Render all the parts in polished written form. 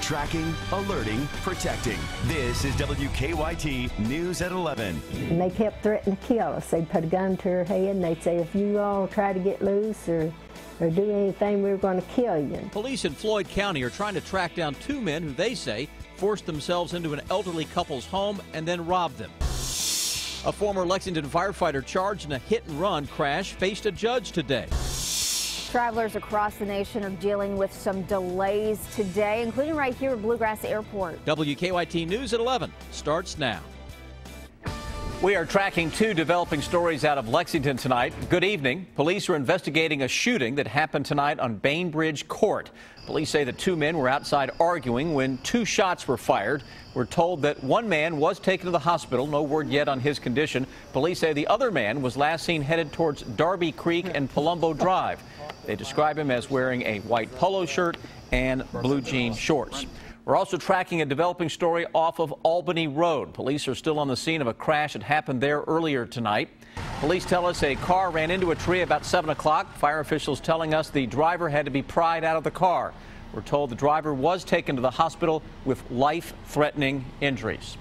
Tracking, alerting, protecting. This is WKYT News at 11. And they kept threatening to kill us. They'd put a gun to her head and they'd say, if you all try to get loose or do anything, we're going to kill you. Police in Floyd County are trying to track down two men who they say forced themselves into an elderly couple's home and then robbed them. A former Lexington firefighter charged in a hit-and-run crash faced a judge today. Travelers across the nation are dealing with some delays today, including right here at Bluegrass Airport. WKYT News at 11 starts now. We are tracking two developing stories out of Lexington tonight. Good evening. Police are investigating a shooting that happened tonight on Bainbridge Court. Police say the two men were outside arguing when two shots were fired. We're told that one man was taken to the hospital. No word yet on his condition. Police say the other man was last seen headed towards Darby Creek and Palumbo Drive. They describe him as wearing a white polo shirt and blue jean shorts. We're also tracking a developing story off of Albany Road. Police are still on the scene of a crash that happened there earlier tonight. Police tell us a car ran into a tree about 7 o'clock. Fire officials telling us the driver had to be pried out of the car. We're told the driver was taken to the hospital with life-threatening injuries.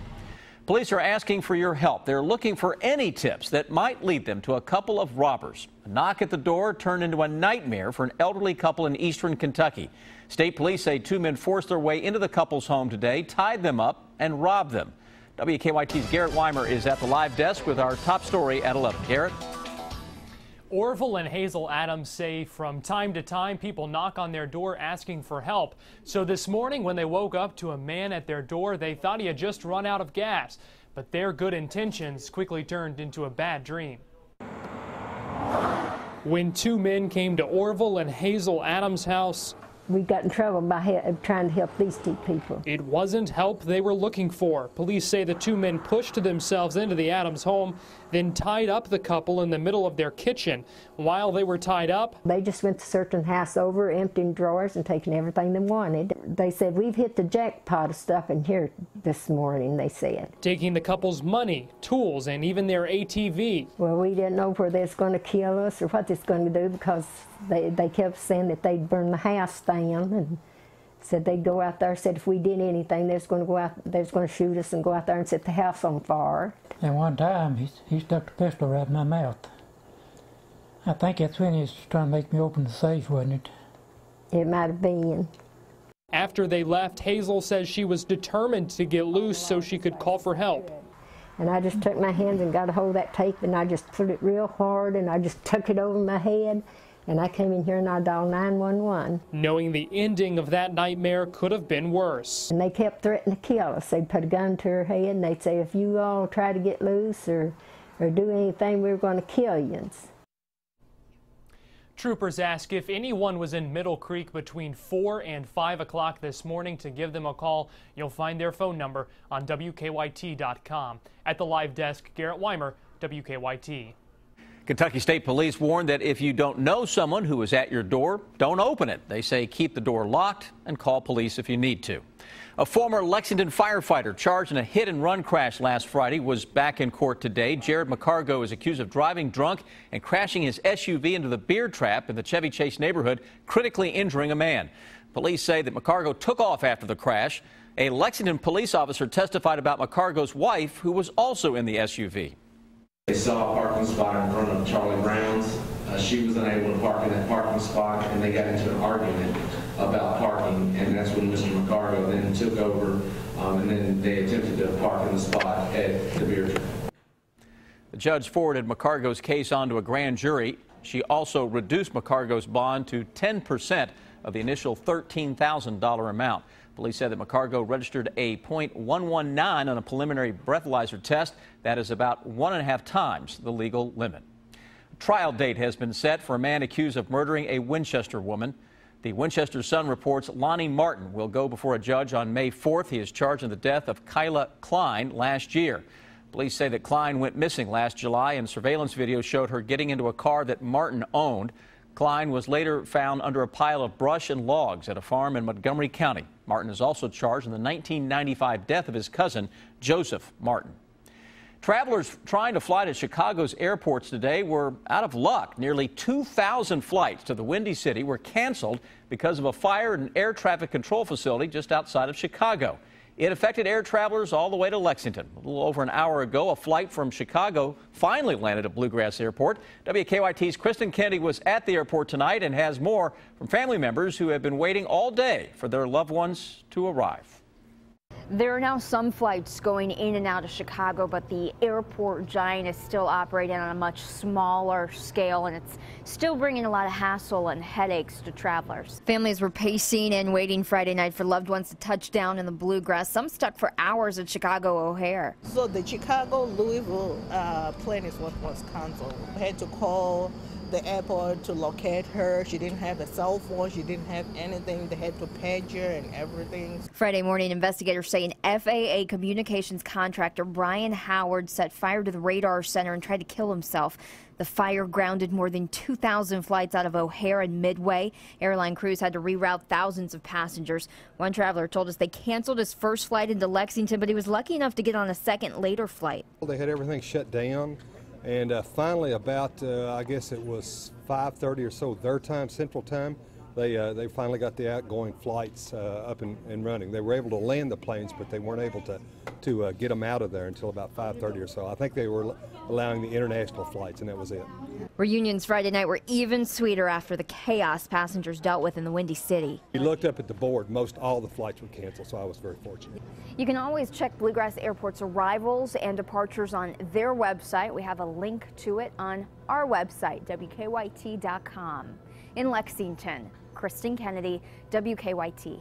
Police are asking for your help. They're looking for any tips that might lead them to a couple of robbers. A knock at the door turned into a nightmare for an elderly couple in eastern Kentucky. State police say two men forced their way into the couple's home today, tied them up, and robbed them. WKYT's Garrett Weimer is at the live desk with our top story at 11. Garrett? Orville and Hazel Adams say from time to time people knock on their door asking for help. So this morning when they woke up to a man at their door, they thought he had just run out of gas. But their good intentions quickly turned into a bad dream. When two men came to Orville and Hazel Adams' house, we got in trouble by trying to help these two people. It wasn't help they were looking for. Police say the two men pushed themselves into the Adams home, then tied up the couple in the middle of their kitchen. While they were tied up, they just went to searching the house over, emptying drawers and taking everything they wanted. They said, we've hit the jackpot of stuff in here this morning, they said. Taking the couple's money, tools, and even their ATV. Well, we didn't know where they was going to kill us or what they was going to do because they kept saying that they'd burn the house down and said they'd go out there, said if we did anything, they was going to go out, they was going to shoot us and go out there and set the house on fire. And one time, he stuck the pistol right in my mouth. I think that's when he was trying to make me open the safe, wasn't it? It might have been. After they left, Hazel says she was determined to get loose so she could call for help. And I just took my hands and got a hold of that tape and I just put it real hard and I just took it over my head. And I came in here and I dialed 911. Knowing the ending of that nightmare could have been worse. And they kept threatening to kill us. They'd put a gun to her head and they'd say, if you all try to get loose or do anything, we're going to kill you. Troopers ask if anyone was in Middle Creek between 4 and 5 o'clock this morning to give them a call. You'll find their phone number on WKYT.com. At the live desk, Garrett Weimer, WKYT. Kentucky State Police warned that if you don't know someone who is at your door, don't open it. They say keep the door locked and call police if you need to. A former Lexington firefighter charged in a hit-and-run crash last Friday was back in court today. Jared McCargo is accused of driving drunk and crashing his SUV into the beer trap in the Chevy Chase neighborhood, critically injuring a man. Police say that McCargo took off after the crash. A Lexington police officer testified about McCargo's wife, who was also in the SUV. They saw a parking spot in front of Charlie Brown's. She was unable to park in that parking spot, and they got into an argument about parking, and that's when Mr. McCargo then took over, and then they attempted to park in the spot at the beer trap. The judge forwarded McCargo's case on to a grand jury. She also reduced McCargo's bond to 10% of the initial $13,000 amount. Police said that McCargo registered a .119 on a preliminary breathalyzer test. That is about 1.5 times the legal limit. A trial date has been set for a man accused of murdering a Winchester woman. The Winchester Sun reports Lonnie Martin will go before a judge on May 4th. He is charged in the death of Kyla Klein last year. Police say that Klein went missing last July, and surveillance video showed her getting into a car that Martin owned. Klein was later found under a pile of brush and logs at a farm in Montgomery County. Martin is also charged in the 1995 death of his cousin, Joseph Martin. Travelers trying to fly to Chicago's airports today were out of luck. Nearly 2,000 flights to the Windy City were canceled because of a fire at an air traffic control facility just outside of Chicago. It affected air travelers all the way to Lexington. A little over an hour ago, a flight from Chicago finally landed at Bluegrass Airport. WKYT's Kristen Kennedy was at the airport tonight and has more from family members who have been waiting all day for their loved ones to arrive. There are now some flights going in and out of Chicago, but the airport giant is still operating on a much smaller scale, and it's still bringing a lot of hassle and headaches to travelers. Families were pacing and waiting Friday night for loved ones to touch down in the Bluegrass. Some stuck for hours at Chicago O'Hare. So the Chicago-Louisville plane is what was canceled. We had to call the airport to locate her. She didn't have a cell phone. She didn't have anything. They had to page her and everything. Friday morning, investigators say an FAA communications contractor, Bryan Howard, set fire to the radar center and tried to kill himself. The fire grounded more than 2,000 flights out of O'Hare and Midway. Airline crews had to reroute thousands of passengers. One traveler told us they canceled his first flight into Lexington, but he was lucky enough to get on a second later flight. They had everything shut down. And finally, about I guess it was 5:30 or so their time, Central Time, they finally got the outgoing flights up and running. They were able to land the planes, but they weren't able to get them out of there until about 5:30 or so. I think they were allowing the international flights, and that was it. Reunions Friday night were even sweeter after the chaos passengers dealt with in the Windy City. We looked up at the board. Most all the flights were canceled, so I was very fortunate. You can always check Bluegrass Airport's arrivals and departures on their website. We have a link to it on our website, WKYT.com. In Lexington, Kristen Kennedy, WKYT.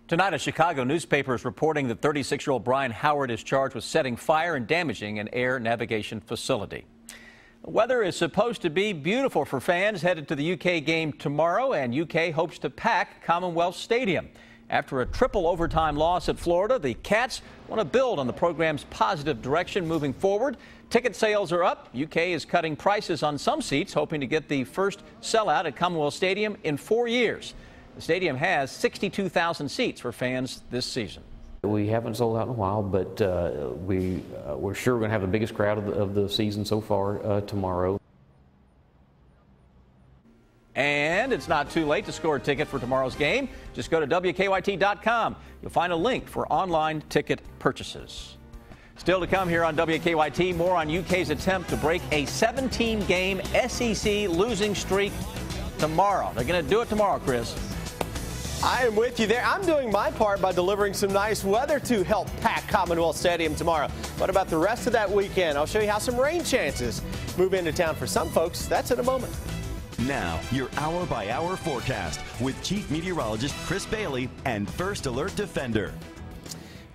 Tonight, a Chicago newspaper is reporting that 36-year-old Bryan Howard is charged with setting fire and damaging an air navigation facility. The weather is supposed to be beautiful for fans headed to the UK game tomorrow, and UK hopes to pack Commonwealth Stadium. After a triple overtime loss at Florida, the Cats want to build on the program's positive direction moving forward. Ticket sales are up. UK is cutting prices on some seats, hoping to get the first sellout at Commonwealth Stadium in 4 years. The stadium has 62,000 seats for fans this season. We haven't sold out in a while, but we're sure we're going to have the biggest crowd of the season so far tomorrow. And it's not too late to score a ticket for tomorrow's game. Just go to WKYT.com. You'll find a link for online ticket purchases. Still to come here on WKYT, more on UK's attempt to break a 17-game SEC losing streak tomorrow. They're going to do it tomorrow, Chris. I am with you there. I'm doing my part by delivering some nice weather to help pack Commonwealth Stadium tomorrow. What about the rest of that weekend? I'll show you how some rain chances move into town for some folks. That's in a moment. Now, your hour-by-hour forecast with Chief Meteorologist Chris Bailey and First Alert Defender.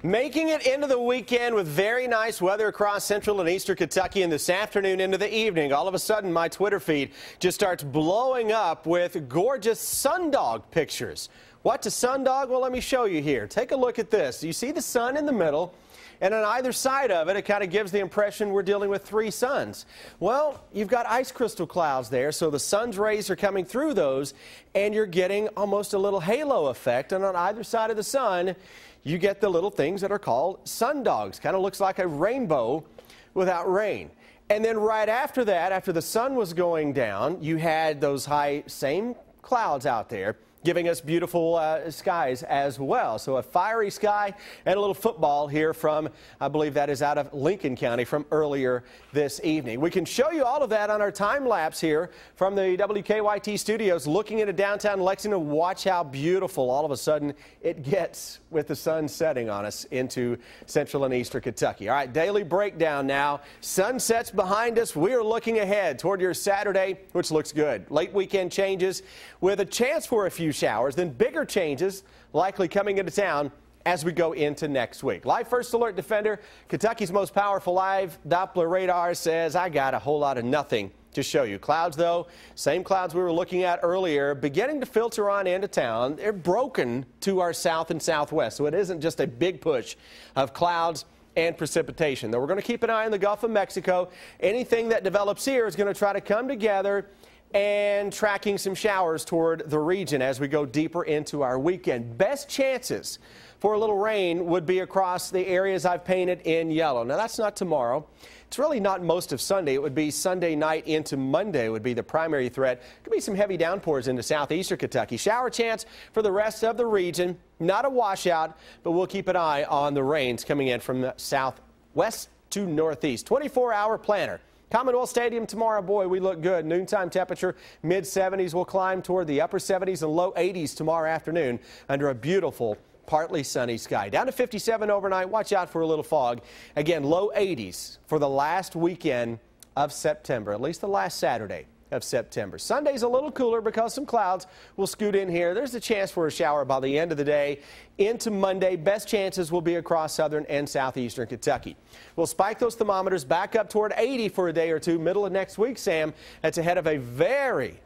Making it into the weekend with very nice weather across central and eastern Kentucky, and this afternoon into the evening, all of a sudden my Twitter feed just starts blowing up with gorgeous sundog pictures. What's a sundog? Well, let me show you here. Take a look at this. You see the sun in the middle, and on either side of it, it kind of gives the impression we're dealing with three suns. Well, you've got ice crystal clouds there, so the sun's rays are coming through those, and you're getting almost a little halo effect. And on either side of the sun, you get the little things that are called sundogs. Kind of looks like a rainbow without rain. And then right after that, after the sun was going down, you had those high, same clouds out there, giving us beautiful skies as well. So a fiery sky and a little football here from, I believe that is out of Lincoln County from earlier this evening. We can show you all of that on our time lapse here from the WKYT studios, looking into downtown Lexington. Watch how beautiful all of a sudden it gets with the sun setting on us into central and eastern Kentucky. All right, daily breakdown now. Sunset's behind us. We are looking ahead toward your Saturday, which looks good. Late weekend changes with a chance for a few showers, then bigger changes likely coming into town as we go into next week. Live First Alert Defender, Kentucky's most powerful live Doppler radar, says I got a whole lot of nothing to show you. Clouds, though, same clouds we were looking at earlier, beginning to filter on into town. They're broken to our south and southwest, so it isn't just a big push of clouds and precipitation. Though we're going to keep an eye on the Gulf of Mexico. Anything that develops here is going to try to come together and tracking some showers toward the region as we go deeper into our weekend. Best chances for a little rain would be across the areas I've painted in yellow. Now, that's not tomorrow. It's really not most of Sunday. It would be Sunday night into Monday would be the primary threat. Could be some heavy downpours into southeastern Kentucky. Shower chance for the rest of the region. Not a washout, but we'll keep an eye on the rains coming in from the southwest to northeast. 24-hour planner. Commonwealth Stadium tomorrow, boy, we look good. Noontime temperature, mid-70s. Will climb toward the upper 70s and low 80s tomorrow afternoon under a beautiful partly sunny sky. Down to 57 overnight. Watch out for a little fog. Again, low 80s for the last weekend of September, at least the last Saturday of September. Sunday's a little cooler because some clouds will scoot in here. There's a chance for a shower by the end of the day into Monday. Best chances will be across southern and southeastern Kentucky. We'll spike those thermometers back up toward 80 for a day or two. Middle of next week, Sam, that's ahead of a very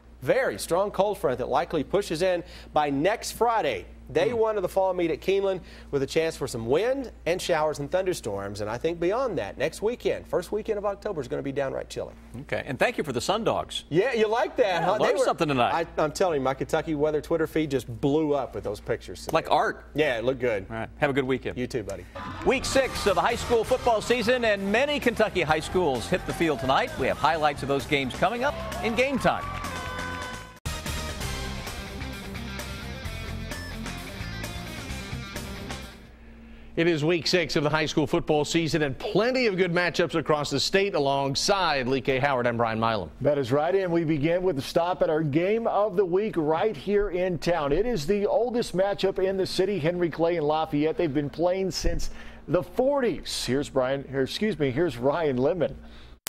strong cold front that likely pushes in by next Friday. Day one of the fall meet at Keeneland with a chance for some wind and showers and thunderstorms. And I think beyond that, next weekend, first weekend of October, is going to be downright chilly. Okay, and thank you for the sun dogs. Yeah, you like that, huh? Learned something tonight. I'm telling you, my Kentucky weather Twitter feed just blew up with those pictures today. Like art. Yeah, it looked good. All right, have a good weekend. You too, buddy. Week 6 of the high school football season, and many Kentucky high schools hit the field tonight. We have highlights of those games coming up in Game Time. It is week 6 of the high school football season and plenty of good matchups across the state. Alongside Lee K. Howard and Brian Milam. That is right, and we begin with a stop at our game of the week right here in town. It is the oldest matchup in the city, Henry Clay and Lafayette. They've been playing since the 40s. Here's Ryan Lemon.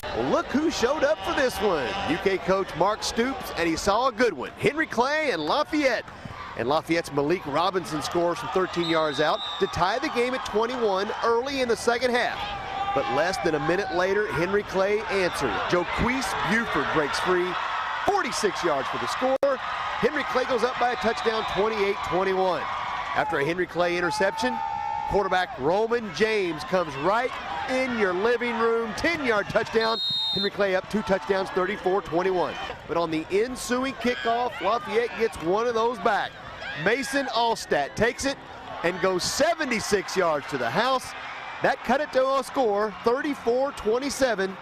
Well, look who showed up for this one. UK coach Mark Stoops, and he saw a good one. Henry Clay and Lafayette. And Lafayette's Malik Robinson scores from 13 yards out to tie the game at 21 early in the second half. But less than a minute later, Henry Clay answers. Joquise Buford breaks free, 46 yards for the score. Henry Clay goes up by a touchdown, 28-21. After a Henry Clay interception, quarterback Roman James comes right in your living room, 10-yard touchdown. Henry Clay up 2 touchdowns, 34-21. But on the ensuing kickoff, Lafayette gets one of those back. Mason Allstat takes it and goes 76 yards to the house. That cut it to a score, 34-27.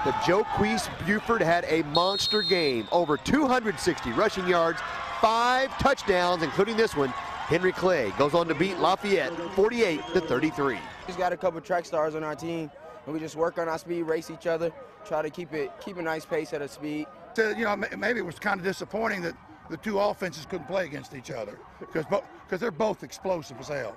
But Joquise Buford had a monster game, over 260 rushing yards, 5 touchdowns, including this one. Henry Clay goes on to beat Lafayette 48-33. We've got a couple track stars on our team, and we just work on our speed, race each other, try to keep a nice pace at a speed. So, you know, maybe it was kind of disappointing that the two offenses couldn't play against each other because they're both explosive as hell.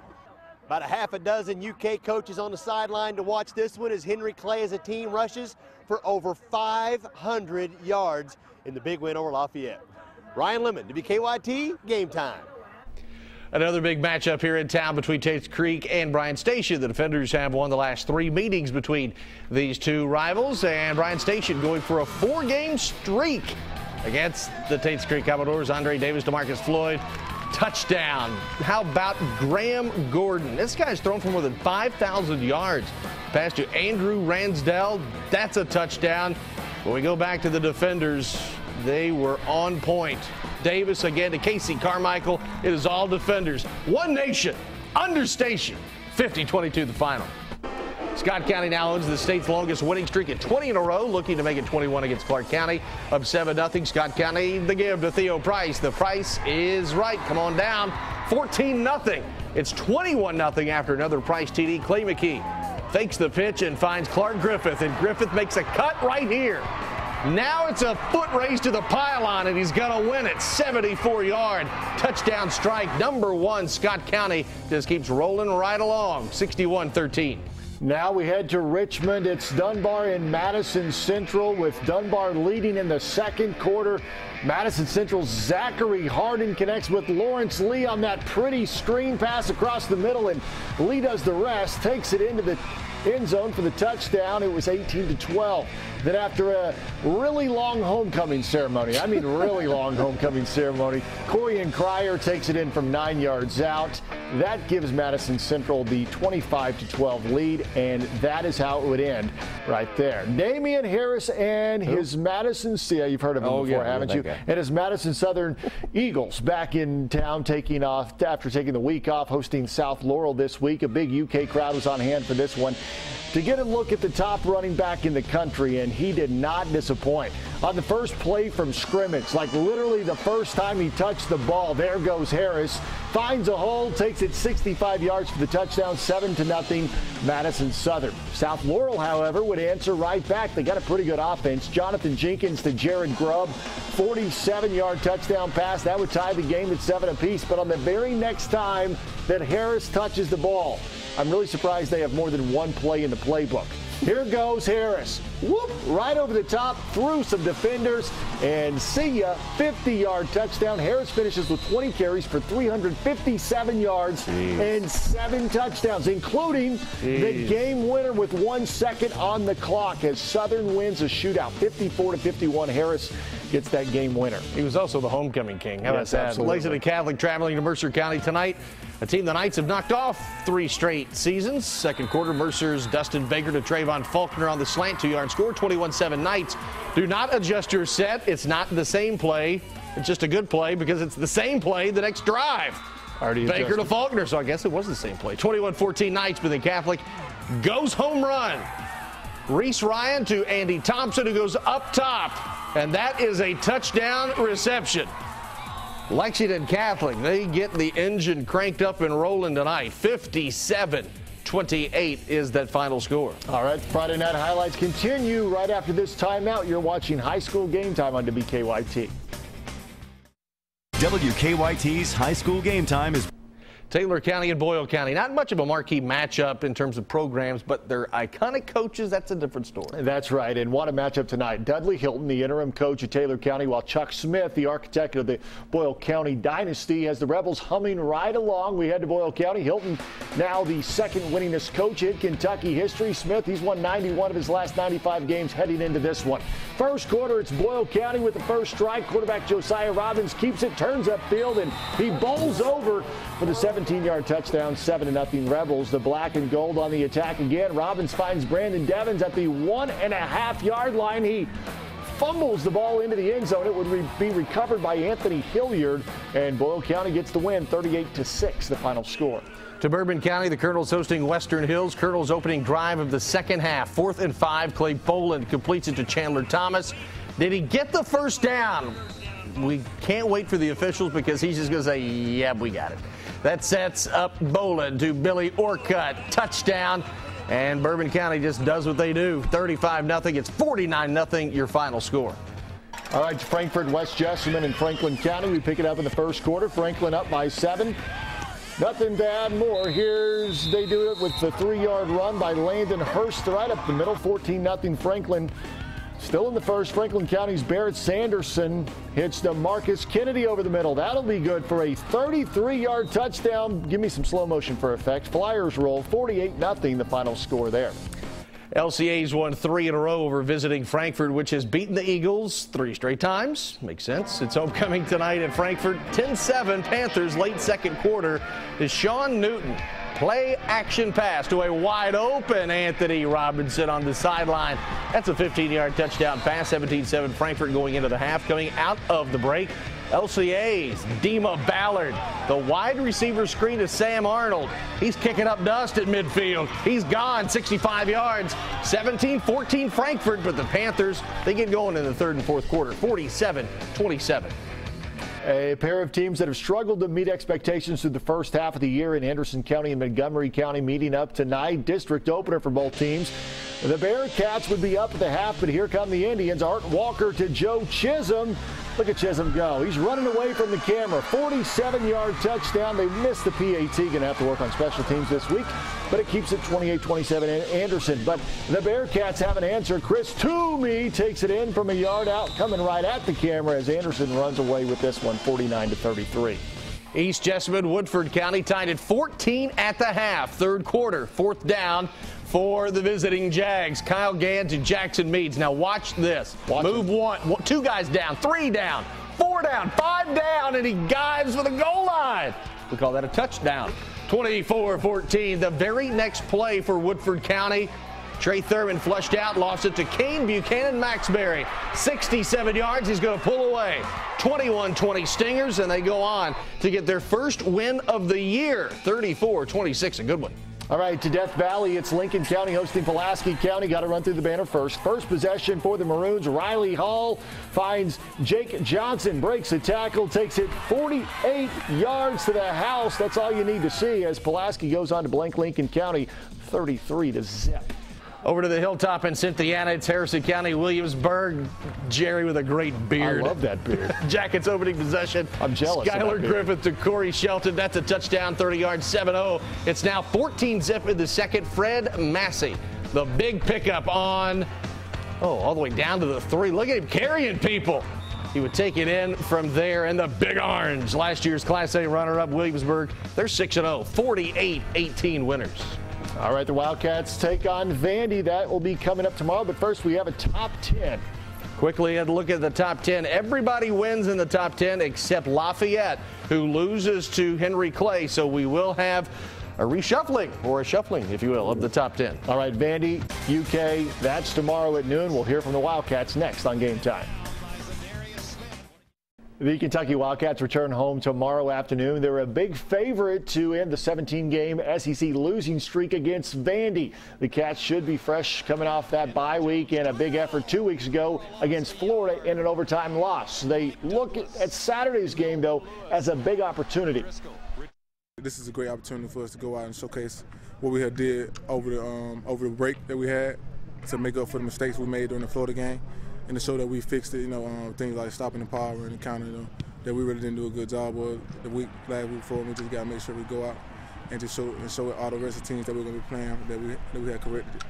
About a half a dozen UK coaches on the sideline to watch this one as Henry Clay as a team rushes for over 500 yards in the big win over Lafayette. Ryan Lemon, WKYT, Game Time. Another big matchup here in town between Tates Creek and Bryan Station. The defenders have won the last 3 meetings between these two rivals, and Bryan Station going for a 4-game streak against the Tates Creek Commodores. Andre Davis, DeMarcus Floyd, touchdown. How about Graham Gordon? This guy's thrown for more than 5,000 yards. Pass to Andrew Ransdell, that's a touchdown. When we go back to the defenders, they were on point. Davis again to Casey Carmichael. It is all defenders. One nation, under station. 50-22 the final. Scott County now owns the state's longest winning streak at 20 in a row, looking to make it 21 against Clark County. Up 7-0. Scott County, the give to Theo Price. The price is right. Come on down. 14-0. It's 21-0 after another Price TD. Clay McKee fakes the pitch and finds Clark Griffith, and Griffith makes a cut right here. Now it's a foot race to the pylon, and he's going to win it. 74-yard touchdown strike. Number 1, Scott County just keeps rolling right along. 61-13. Now we head to Richmond. It's Dunbar and Madison Central, with Dunbar leading in the second quarter. Madison Central's Zachary Harden connects with Lawrence Lee on that pretty screen pass across the middle, and Lee does the rest, takes it into the end zone for the touchdown. It was 18-12. that after a really long homecoming ceremony, I mean really long homecoming ceremony, Corian Cryer takes it in from 9 yards out. That gives Madison Central the 25-12 lead, and that is how it would end right there. Damian Harris and his Madison, you've heard of him before, haven't you? And his Madison Southern Eagles back in town, taking off after taking the week off, hosting South Laurel this week. A big UK crowd was on hand for this one to get a look at the top running back in the country, and he did not disappoint. On the first play from scrimmage, like literally the first time he touched the ball, there goes Harris, finds a hole, takes it 65 yards for the touchdown, 7-0 Madison Southern. South Laurel, however, would answer right back. They got a pretty good offense. Jonathan Jenkins to Jared Grubb, 47-yard touchdown pass. That would tie the game at 7 apiece, but on the very next time that Harris touches the ball, I'm really surprised they have more than one play in the playbook. Here goes Harris. Whoop, right over the top, through some defenders, and see ya, 50-yard touchdown. Harris finishes with 20 carries for 357 yards and 7 touchdowns, including the game winner with 1 second on the clock as Southern wins a shootout, 54-51. Harris gets that game winner. He was also the homecoming king. How about that? Lexington Catholic traveling to Mercer County tonight. A team the Knights have knocked off 3 straight seasons. Second quarter, Mercer's Dustin Baker to Trayvon Faulkner on the slant, 2-yard score, 21-7 Knights. Do not adjust your set. It's not the same play. It's just a good play because it's the same play the next drive. Baker to Faulkner, so I guess it was the same play. 21-14 Knights, but the Catholic goes home run. Reese Ryan to Andy Thompson, who goes up top, and that is a touchdown reception. Lexington Catholic, they get the engine cranked up and rolling tonight. 57-28 is that final score. All right, Friday night highlights continue right after this timeout. You're watching High School Game Time on WKYT. WKYT's High School Game Time is Taylor County and Boyle County. Not much of a marquee matchup in terms of programs, but they're iconic coaches. That's a different story. That's right, and what a matchup tonight. Dudley Hilton, the interim coach of Taylor County, while Chuck Smith, the architect of the Boyle County dynasty, has the Rebels humming right along. We head to Boyle County. Hilton, now the second winningest coach in Kentucky history. Smith, he's won 91 of his last 95 games heading into this one. First quarter, it's Boyle County with the first strike. Quarterback Josiah Robbins keeps it, turns upfield, and he bowls over for the 17-yard touchdown, 7-0 Rebels. The black and gold on the attack again. Robbins finds Brandon Devins at the 1.5-yard line. He fumbles the ball into the end zone. It would be recovered by Anthony Hilliard, and Boyle County gets the win, 38-6, the final score. To Bourbon County, the Colonels hosting Western Hills. Colonels opening drive of the second half. 4th and 5. Clay Boland completes it to Chandler Thomas. Did he get the first down? We can't wait for the officials because he's just going to say, yeah, we got it. That sets up Boland to Billy Orcutt. Touchdown. And Bourbon County just does what they do. 35-0. It's 49-0, your final score. All right, Frankfort, West Jessamine, and Franklin County. We pick it up in the first quarter. Franklin up by 7. Nothing to add more. They do it with the 3-yard run by Landon Hurst right up the middle. 14-0 Franklin. Still in the first, Franklin County's Barrett Sanderson hits the Marcus Kennedy over the middle. That'll be good for a 33-yard touchdown. Give me some slow motion for effect. Flyers roll 48-0, the final score there. LCA's won 3 in a row over visiting Frankfort, which has beaten the Eagles 3 straight times. Makes sense. It's homecoming tonight at Frankfort. 10-7 Panthers late second quarter is Sean Newton. Play action pass to a wide open Anthony Robinson on the sideline. That's a 15-yard touchdown pass. 17-7 Frankfort going into the half. Coming out of the break, LCA's Dima Ballard. The wide receiver screen to Sam Arnold. He's kicking up dust at midfield. He's gone 65 yards. 17-14 Frankfort, but the Panthers, they get going in the third and fourth quarter. 47-27. A pair of teams that have struggled to meet expectations through the first half of the year in Anderson County and Montgomery County meeting up tonight. District opener for both teams. The Bearcats would be up at the half, but here come the Indians. Art Walker to Joe Chisholm. Look at Chisholm go. He's running away from the camera. 47-yard touchdown. They missed the PAT. Going to have to work on special teams this week, but it keeps it 28-27 Anderson. But the Bearcats have an answer. Chris Toomey takes it in from a yard out, coming right at the camera as Anderson runs away with this one, 49-33. East Jessamine, Woodford County tied at 14 at the half. Third quarter, 4th down for the visiting Jags. Kyle Gann to Jackson Meads. Now watch this. Move one, 2 guys down, 3 down, 4 down, 5 down, and he dives for the goal line. We call that a touchdown. 24-14. The very next play for Woodford County. Trey Thurman flushed out, lost it to Kane Buchanan Maxbury. 67 yards, he's going to pull away. 21-20 Stingers, and they go on to get their first win of the year. 34-26, a good one. All right, to Death Valley, it's Lincoln County hosting Pulaski County. Got to run through the banner first. First possession for the Maroons. Riley Hall finds Jake Johnson, breaks the tackle, takes it 48 yards to the house. That's all you need to see as Pulaski goes on to blank Lincoln County 33-0. Over to the hilltop in Cynthiana, it's Harrison County, Williamsburg. Jerry with a great beard. I love that beard. Jackets opening possession. I'm jealous. Skylar Griffith to Corey Shelton. That's a touchdown, 30 yards, 7-0. It's now 14-zip in the second. Fred Massey, the big pickup on, all the way down to the 3. Look at him carrying people. He would take it in from there, and the Big Orange, last year's Class A runner-up, Williamsburg. They're 6-0, 48-18 winners. All right, the Wildcats take on Vandy. That will be coming up tomorrow, but first we have a top 10. Quickly, a look at the top 10. Everybody wins in the top 10 except Lafayette, who loses to Henry Clay. So we will have a reshuffling, or a shuffling, if you will, of the top 10. All right, Vandy, UK, that's tomorrow at noon. We'll hear from the Wildcats next on Game Time. The Kentucky Wildcats return home tomorrow afternoon. They're a big favorite to end the 17-game SEC losing streak against Vandy. The Cats should be fresh coming off that bye week and a big effort 2 weeks ago against Florida in an overtime loss. They look at Saturday's game, though, as a big opportunity. This is a great opportunity for us to go out and showcase what we had did over the break that we had to make up for the mistakes we made during the Florida game. And to show that we fixed it, things like stopping the power and the counter, that we really didn't do a good job of last week before. We just got to make sure we go out and just show all the rest of the teams that we're going to be playing that we had corrected it.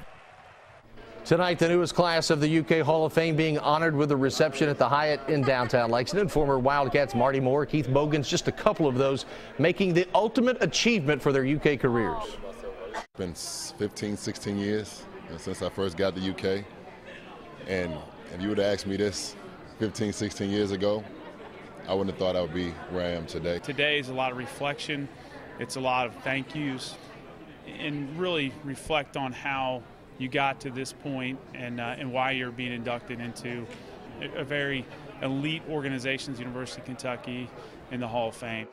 Tonight, the newest class of the UK Hall of Fame being honored with a reception at the Hyatt in downtown Lexington. Former Wildcats Marty Moore, Keith Bogans, just a couple of those making the ultimate achievement for their UK careers. It's been 15, 16 years since I first got to UK. And if you would have asked me this 15, 16 years ago, I wouldn't have thought I would be where I am today. Today is a lot of reflection. It's a lot of thank yous, and really reflect on how you got to this point and why you're being inducted into a very elite organizations, University of Kentucky, in the Hall of Fame.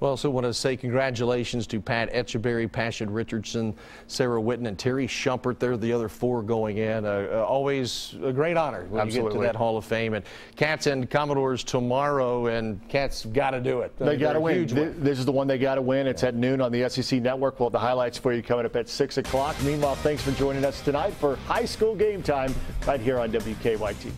Well, I also want to say congratulations to Pat Etcheberry, Passion Richardson, Sarah Witten, and Terry Shumpert. They're the other 4 going in. Always a great honor when you get to that Hall of Fame. And Cats and Commodores tomorrow, and Cats got to do it. They got to win. This is the one they got to win. It's at noon on the SEC Network. We'll have the highlights for you coming up at 6 o'clock. Meanwhile, thanks for joining us tonight for high school game time right here on WKYT.